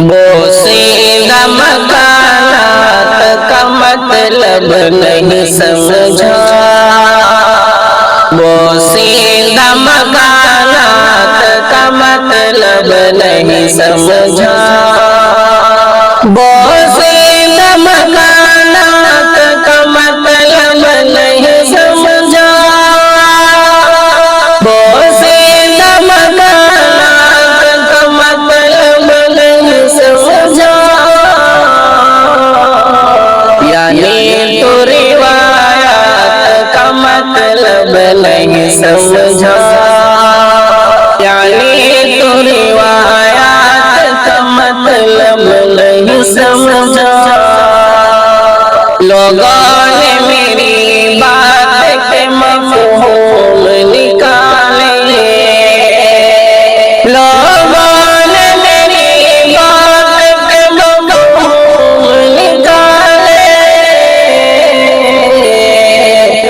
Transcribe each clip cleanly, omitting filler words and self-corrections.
بوسیدہ مکانات کا مطلب نہیں سمجھا، بوسیدہ مکانات کا مطلب نہیں سمجھا، بوسیدہ مکانات کا مطلب نہیں سمجھا، بوسیدہ مکانات کا مطلب نہیں سمجھا، یعنی تو روایات کا مطلب نہیں سمجھا، یعنی تو روایات کا مطلب نہیں سمجھا۔ لوگوں نے میری بات کے مفہوم نکالے، لوگوں نے میری بات کے مفہوم نکالے،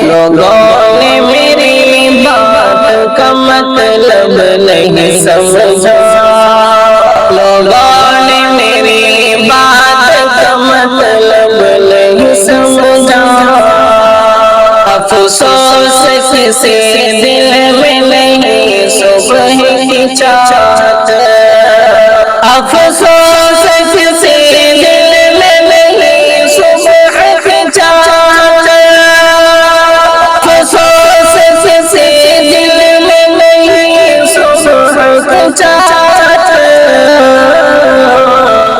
لوگوں نے میری بات کا مطلب نہیں سمجھا، لوگوں نے میری بات کا مطلب نہیں سمجھا۔ افسوس کسی دل میں نہیں صبح کی چاہت، افسوس کسی دل میں نہیں صبح کی چاہت، افسوس کسی دل میں نہیں صبح کی چاہت،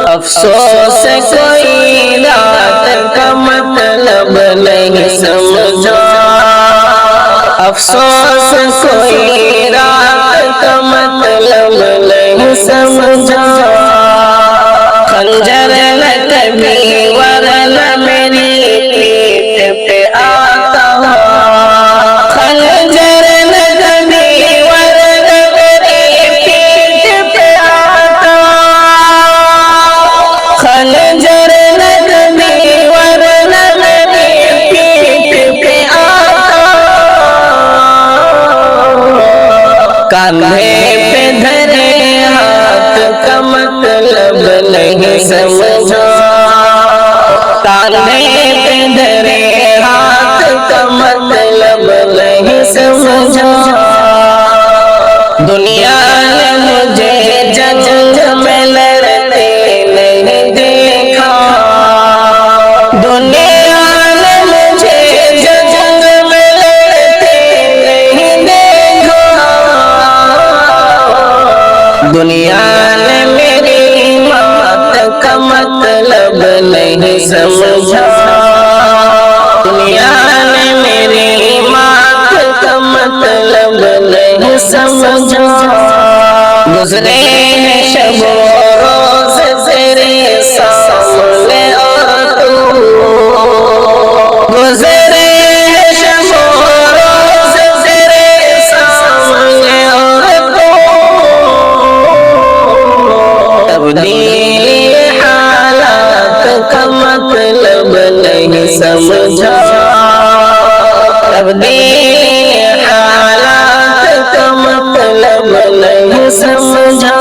افسوس کوئی رات کا مطلب نہیں سمجھا، افسوس کوئی رات کا مطلب نہیں سمجھا۔ خنجر نہ کبھی ورنہ میری پیٹھ پہ آتا، خنجر نہ کبھی ورنہ میری پیٹھ پہ آتا، خنجر نہ کبھی ورنہ میری پیٹھ پہ آتا، کاندھے پہ دھرے ہاتھ کا مطلب نہیں سمجھا، کاندھے پہ دھرے ہاتھ کا مطلب نہیں سمجھا۔ دنیا نے مجھے جنگ میں لڑتے نہیں دیکھا، دنیا نے مجھے جنگ میں لڑتے نہیں دیکھا، دنیا نے میری موت کا مطلب نہیں سمجھا، دنیا نے میری موت کا مطلب نہیں سمجھا۔ گزرے ہیں شب و روز تیرے سامنے اور تو، گزرے ہیں شب و روز تیرے سامنے اور تو، تبدیلی حالات کا مطلب نہیں سمجھا، تبدیلی حالات کا مطلب نہیں سمجھا۔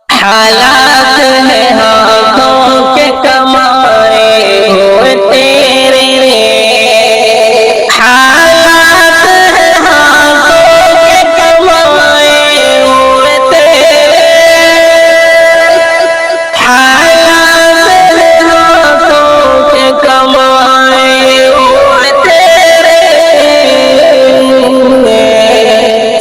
حالات ہیں ہاتھوں کے کمائے ہوئے تیرے، حالات ہیں ہاتھوں کے کمائے ہوئے تیرے، حالات ہیں ہاتھوں کے کمائے ہوئے تیرے،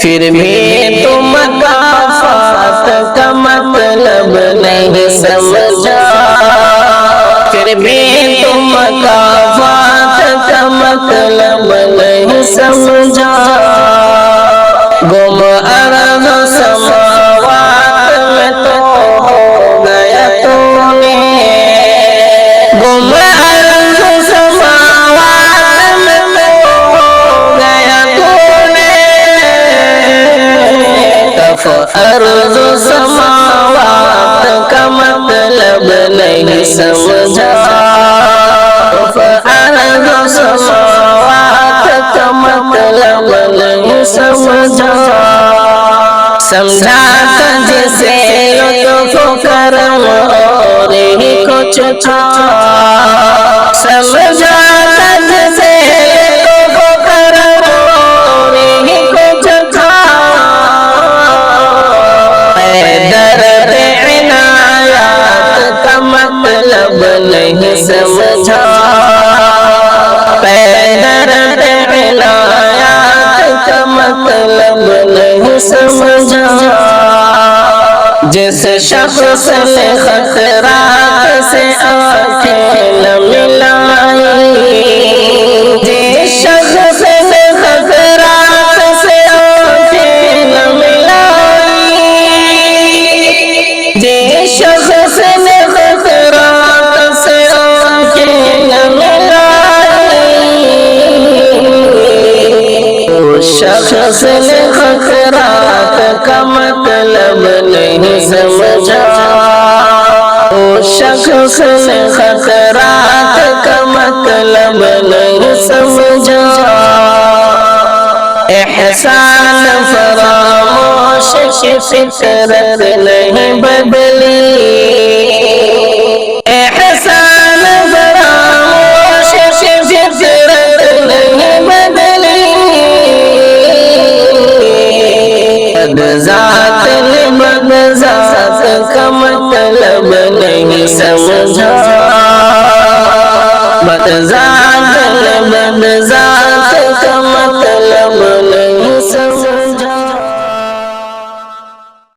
پھر بھی تم مکافات کا مطلب نہیں سمجھا، پھر بھی تم مکافات کا مطلب نہیں سمجھا۔ گم ارض و سماوات میں تو ہو گیا تو نے، گم ارض و سماوات میں تو ہو گیا تو نے، کف ارض و سماوات کا مطلب نہیں سمجھا، کف ارض و سماوات کا مطلب نہیں سمجھا، سمجھا تو جسے لطف کچھ تھا سمجھا تجھے تو کرم ہی کچھ تھا درد عنایات کا مطلب نہیں سمجھا درد عنایات کا مطلب نہیں سمجھا جس شخص نے خطرات سے آنکھیں نہ ملائی جس شخص نے خطرات سے آنکھیں نہ ملائی جس شخص نے خطرات سے آنکھیں نہ ملائی اس شخص نے خطرات کا مطلب نہیں سمجھا اس شخص نے خطرات کا مطلب نہیں سمجھا احسان فراموش کی فطرت نہیں بدلی احسان فراموش کی فطرت نہیں بدلی بدذات نے بدذات کا مطلب نہیں سمجھا بدذات نے بدذات